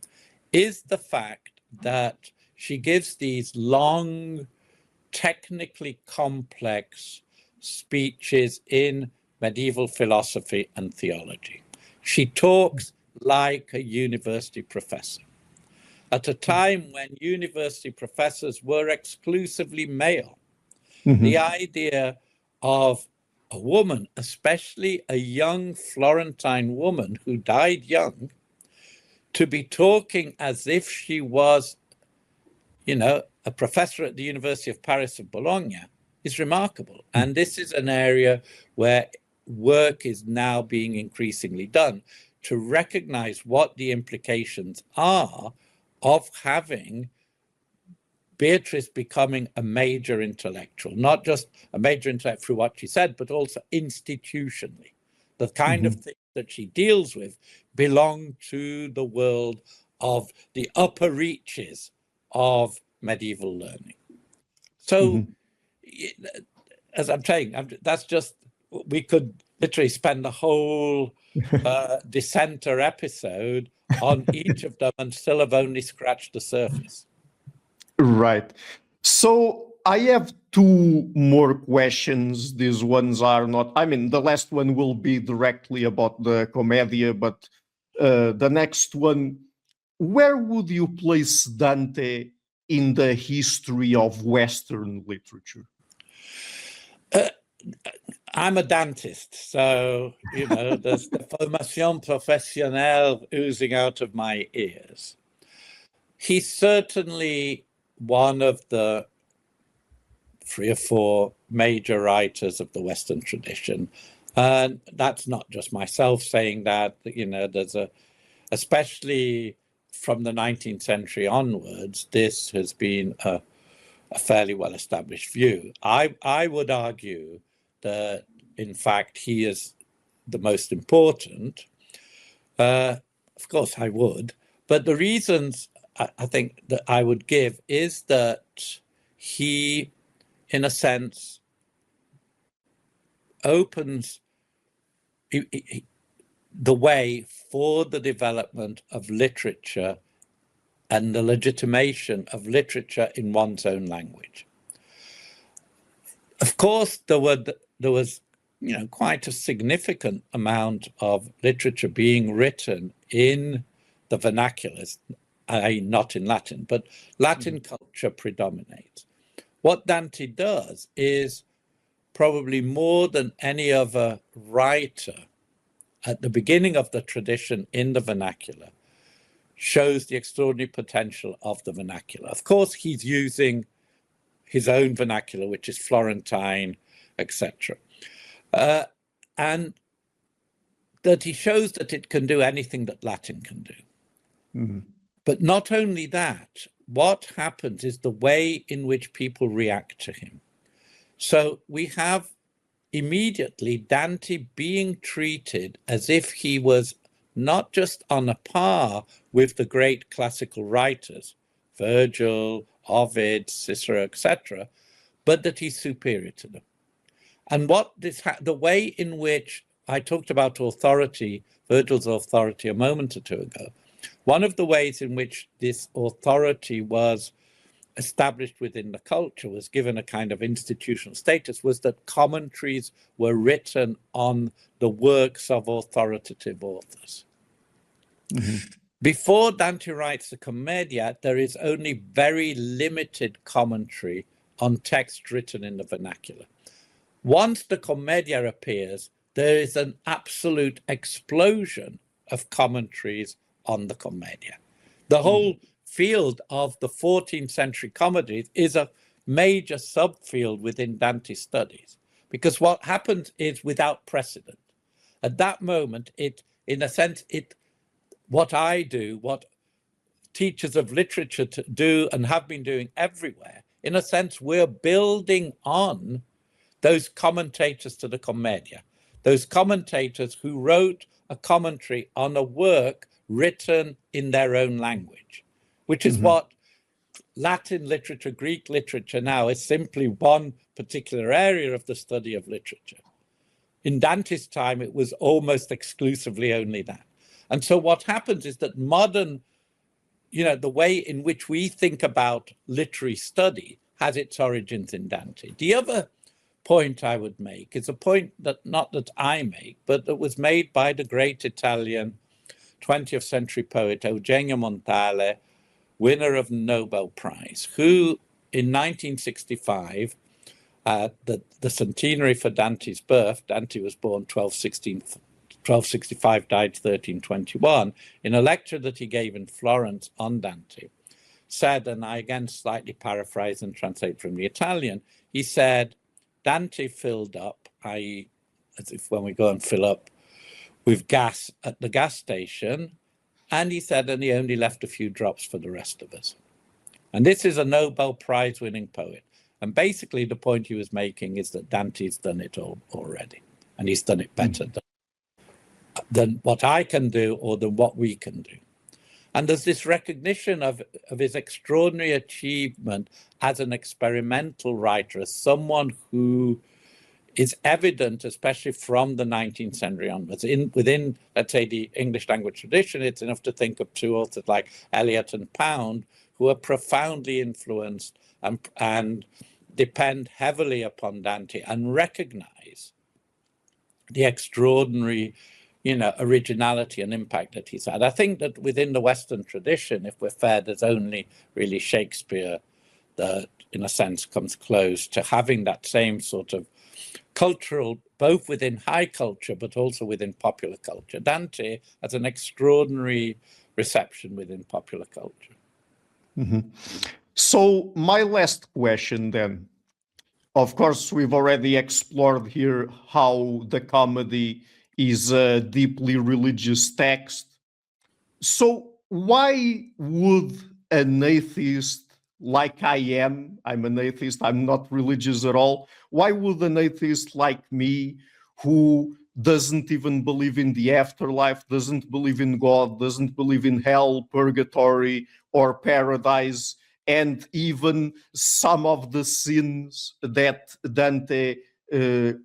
is the fact that she gives these long, technically complex speeches in medieval philosophy and theology. She talks like a university professor. At a time when university professors were exclusively male, the idea of a woman, especially a young Florentine woman who died young, to be talking as if she was, you know, a professor at the University of Paris of Bologna is remarkable. And this is an area where work is now being increasingly done to recognize what the implications are of having Beatrice becoming a major intellectual, not just a major intellectual through what she said, but also institutionally. The kind of things that she deals with belong to the world of the upper reaches of medieval learning. So, as I'm saying, that's just, we could literally spend a whole Dissenter episode on each of them and still have only scratched the surface. Right. So I have two more questions. These ones are not, I mean, the last one will be directly about the Commedia, but the next one, where would you place Dante in the history of Western literature? I'm a dentist, so, you know, there's the formation professionnelle oozing out of my ears. He's certainly one of the 3 or 4 major writers of the Western tradition. And that's not just myself saying that, you know, there's especially from the 19th century onwards, this has been a fairly well-established view. I would argue that, in fact, he is the most important. Of course, I would. But the reasons I think that I would give is that he, in a sense, opens the way for the development of literature and the legitimation of literature in one's own language. Of course, there was, you know, quite a significant amount of literature being written in the vernaculars, i.e. not in Latin, but Latin culture predominates. What Dante does is probably more than any other writer at the beginning of the tradition in the vernacular shows the extraordinary potential of the vernacular. Of course, he's using his own vernacular, which is Florentine, etc. And that he shows that it can do anything that Latin can do. But not only that, what happens is the way in which people react to him. So we have immediately Dante being treated as if he was not just on a par with the great classical writers, Virgil, Ovid, Cicero, etc., but that he's superior to them. And what this the way in which I talked about authority, Virgil's authority a moment or two ago, one of the ways in which this authority was established within the culture, was given a kind of institutional status, was that commentaries were written on the works of authoritative authors. Before Dante writes the Commedia, there is only very limited commentary on text written in the vernacular. Once the Commedia appears, there is an absolute explosion of commentaries on the Commedia. The whole field of the 14th century comedies is a major subfield within Dante's studies, because what happens is without precedent. At that moment, it, in a sense, what I do, what teachers of literature to do and have been doing everywhere. In a sense, we're building on those commentators to the Commedia, those commentators who wrote a commentary on a work written in their own language, which is what Latin literature, Greek literature now is simply one particular area of the study of literature. In Dante's time, it was almost exclusively only that. And so what happens is that modern, the way in which we think about literary study has its origins in Dante. The other point I would make is a point that not that I make, but that was made by the great Italian 20th century poet Eugenio Montale, winner of the Nobel Prize, who in 1965, the centenary for Dante's birth, Dante was born 1265, died 1321, in a lecture that he gave in Florence on Dante, said, and I again slightly paraphrase and translate from the Italian, he said, Dante filled up, i.e., as if when we go and fill up with gas at the gas station, and he said, and he only left a few drops for the rest of us. And this is a Nobel Prize winning poet. And basically the point he was making is that Dante's done it all already. And he's done it better than what I can do or than what we can do. And there's this recognition of his extraordinary achievement as an experimental writer, as someone who is evident, especially from the 19th century onwards. Within, let's say, the English language tradition, it's enough to think of two authors like Eliot and Pound, who are profoundly influenced and depend heavily upon Dante and recognize the extraordinary originality and impact that he's had. I think that within the Western tradition, if we're fair, there's only really Shakespeare that, in a sense, comes close to having that same sort of cultural, both within high culture, but also within popular culture. Dante has an extraordinary reception within popular culture. So my last question then, of course, we've already explored here how the comedy is a deeply religious text. So why would an atheist like I'm an atheist, I'm not religious at all, why would an atheist like me, who doesn't even believe in the afterlife, doesn't believe in God, doesn't believe in hell, purgatory, or paradise, and even some of the sins that Dante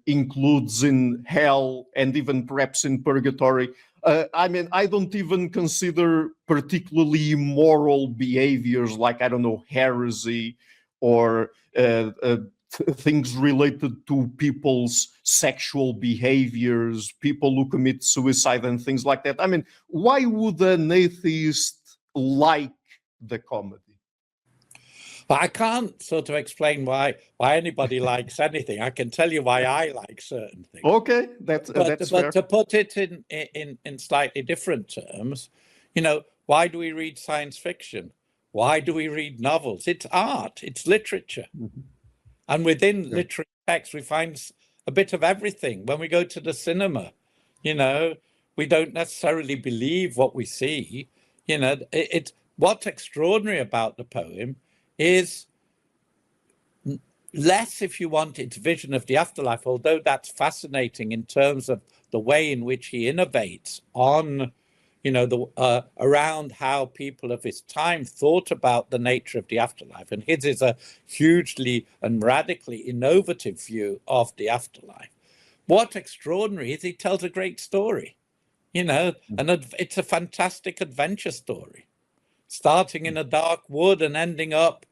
includes in hell and even perhaps in purgatory. I don't even consider particularly immoral behaviors like, heresy or things related to people's sexual behaviors, people who commit suicide and things like that. Why would an atheist like the comedy? But I can't sort of explain why anybody likes anything. I can tell you why I like certain things. Okay, that's fair. But to put it in slightly different terms, why do we read science fiction? Why do we read novels? It's art, it's literature. And within literary text, we find a bit of everything. When we go to the cinema, we don't necessarily believe what we see. What's extraordinary about the poem is less, if you want, its vision of the afterlife, although that's fascinating in terms of the way in which he innovates on, around how people of his time thought about the nature of the afterlife. And his is a hugely and radically innovative view of the afterlife. What's extraordinary is he tells a great story, and it's a fantastic adventure story, starting in a dark wood and ending up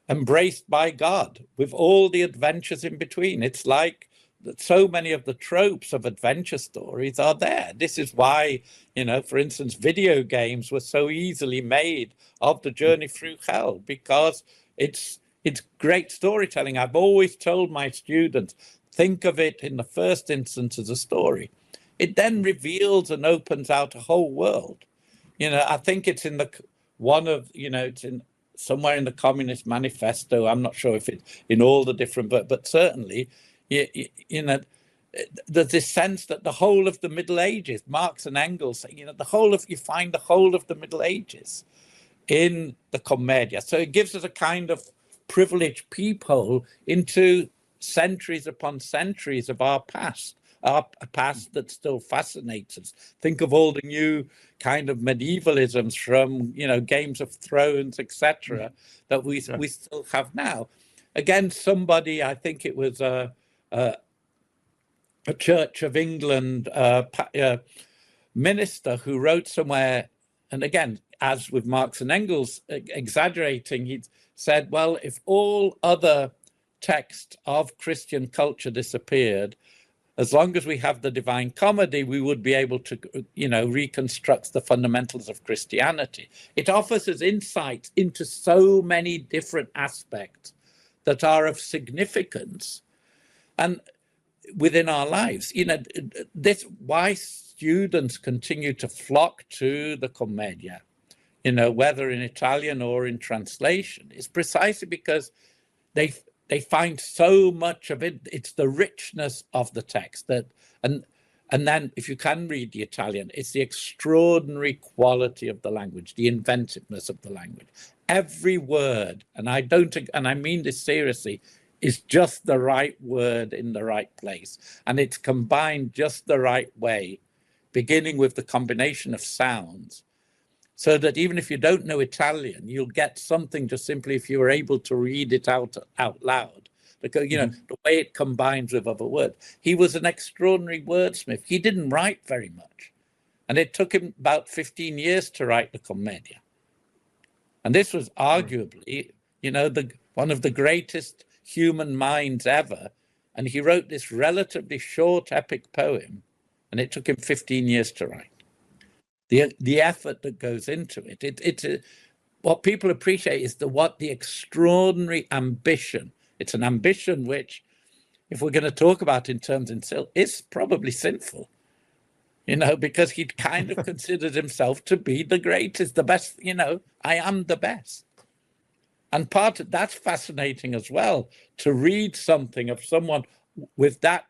embraced by God with all the adventures in between. It's like that so many of the tropes of adventure stories are there. This is why, for instance, video games were so easily made of the journey through hell, because it's great storytelling. I've always told my students, think of it in the first instance as a story. It then reveals and opens out a whole world. I think it's in it's in somewhere in the Communist Manifesto. I'm not sure if it's in all the different, but certainly, there's this sense that the whole of the Middle Ages, Marx and Engels saying, you find the whole of the Middle Ages in the Commedia. So it gives us a kind of privileged peephole into centuries upon centuries of our past that still fascinates us. Think of all the new kind of medievalisms from, Games of Thrones, etc., that we still have now. Again, somebody, I think it was a Church of England minister who wrote somewhere, and again, as with Marx and Engels, exaggerating, he said, well, if all other texts of Christian culture disappeared, as long as we have the Divine Comedy, we would be able to, reconstruct the fundamentals of Christianity. It offers us insight into so many different aspects that are of significance and within our lives. Why students continue to flock to the Commedia, whether in Italian or in translation, is precisely because they find so much of it. It's the richness of the text and then if you can read the Italian, it's the extraordinary quality of the language, the inventiveness of the language. Every word, and I mean this seriously, is just the right word in the right place, and it's combined just the right way, beginning with the combination of sounds, so that even if you don't know Italian, you'll get something just simply if you were able to read it out loud, because the way it combines with other words. He was an extraordinary wordsmith. He didn't write very much, and it took him about 15 years to write the Commedia. And this was arguably, one of the greatest human minds ever. And he wrote this relatively short epic poem, and it took him 15 years to write. The effort that goes into it. What people appreciate is the extraordinary ambition. It's an ambition which, if we're going to talk about in terms is probably sinful. Because he kind of considered himself to be the greatest, the best, I am the best. And that's fascinating as well, to read something of someone with that,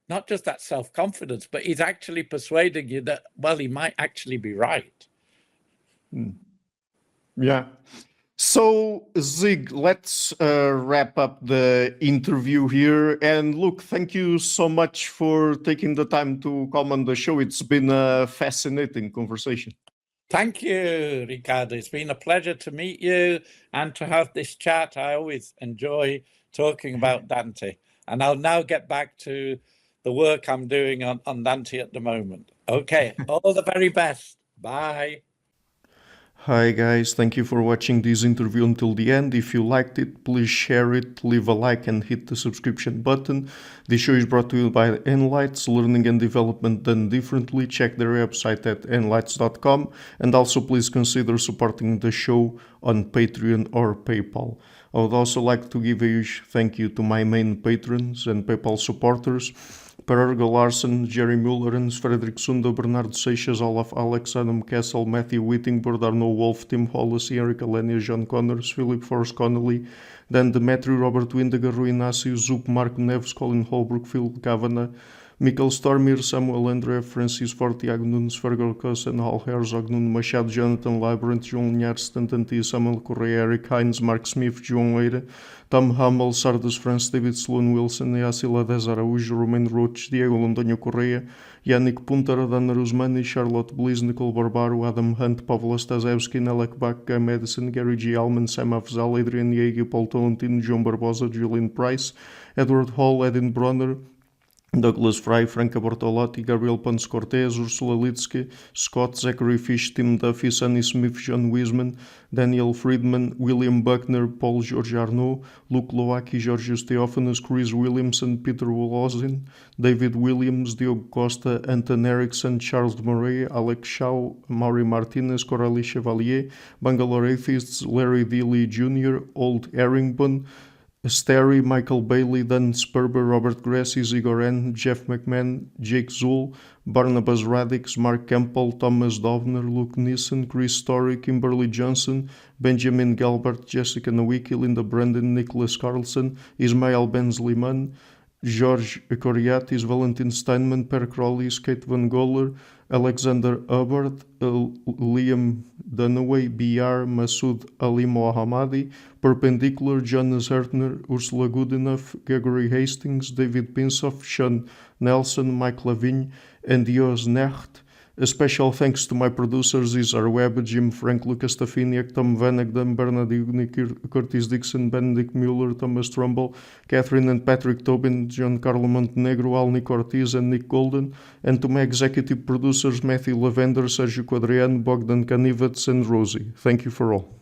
not just that self-confidence, but he's actually persuading you that, well, he might actually be right. Yeah. So, Zig, let's wrap up the interview here. And look, thank you so much for taking the time to come on the show. It's been a fascinating conversation. Thank you, Ricardo. It's been a pleasure to meet you and to have this chat. I always enjoy talking about Dante. And I'll now get back to the work I'm doing on Dante at the moment. Okay, all the very best. Bye. Hi guys, thank you for watching this interview until the end. If you liked it, please share it, leave a like and hit the subscription button. This show is brought to you by Enlights, learning and development done differently. Check their website at enlights.com, and also please consider supporting the show on Patreon or PayPal. I would also like to give a huge thank you to my main patrons and PayPal supporters: Per Larsen, Jerry Mullerens, Frederick Sunda, Bernardo Seixas, Olaf Alex, Adam Kessel, Matthew Whittingbird, Arno Wolf, Tim Hollis, Eric Alenia, John Connors, Philip Forrest Connolly, Dan Demetri, Robert Windiger, Rui Inácio, Zup, Marco Neves, Colin Holbrook, Phil Kavanagh, Mikkel Stormir, Samuel André, Francis Fortiago Nunes, Fergal Cossen, Hal Herzog, Nuno Machado, Jonathan Labyrinth, João Linhares, Stantanti, Samuel Correia, Eric Hines, Mark Smith, João Eira, Tom Hummel, Sardus France, David Sloan Wilson, Yacila Dez Araújo, Romain Roach, Diego Londonho Correia, Yannick Punter, Dana Rusmani, Charlotte Bliss, Nicole Barbaro, Adam Hunt, Pavlo Stasevski, Nelek Bach, Guy Madison, Gary G. Alman, Sam Afzal, Adrian Yeager, Paul Tolentino, João Barbosa, Julian Price, Edward Hall, Edin Bronner, Douglas Fry, Franca Bortolotti, Gabriel Ponce Cortez, Ursula Litsky, Scott, Zachary Fish, Tim Duffy, Sonny Smith, John Wiseman, Daniel Friedman, William Buckner, Paul George Arnaud, Luke Lowacki, Georgios Theophanous, Chris Williamson, Peter Wolozin, David Williams, Diogo Costa, Anton Erickson, Charles Murray, Alex Shaw, Maury Martinez, Coralie Chevalier, Bangalore Atheists, Larry D. Lee Jr., Old Erringbon, Sterry, Michael Bailey, Dan Sperber, Robert Grassi, Zigoren, Jeff McMahon, Jake Zool, Barnabas Radix, Mark Campbell, Thomas Dovner, Luke Nissen, Chris Story, Kimberly Johnson, Benjamin Galbert, Jessica Nowicki, Linda Brandon, Nicholas Carlson, Ismail Benzliman, George Coriatis, Valentin Steinman, Per Crowley, Kate Van Goller, Alexander Hubbard, Liam Dunaway, B.R. Masood Ali Mohammadi, Perpendicular, Jonas Hertner, Ursula Goodenough, Gregory Hastings, David Pinsoff, Sean Nelson, Mike Lavigne, and Jos Necht. A special thanks to my producers, Isar Webb, Jim Frank, Lucas Stafiniak, Tom Vanagdam, Bernard Ugni, Curtis Dixon, Benedict Mueller, Thomas Trumbull, Catherine and Patrick Tobin, Giancarlo Montenegro, Alni Ortiz, and Nick Golden, and to my executive producers, Matthew Lavender, Sergio Quadriano, Bogdan Kanivets, and Rosie. Thank you for all.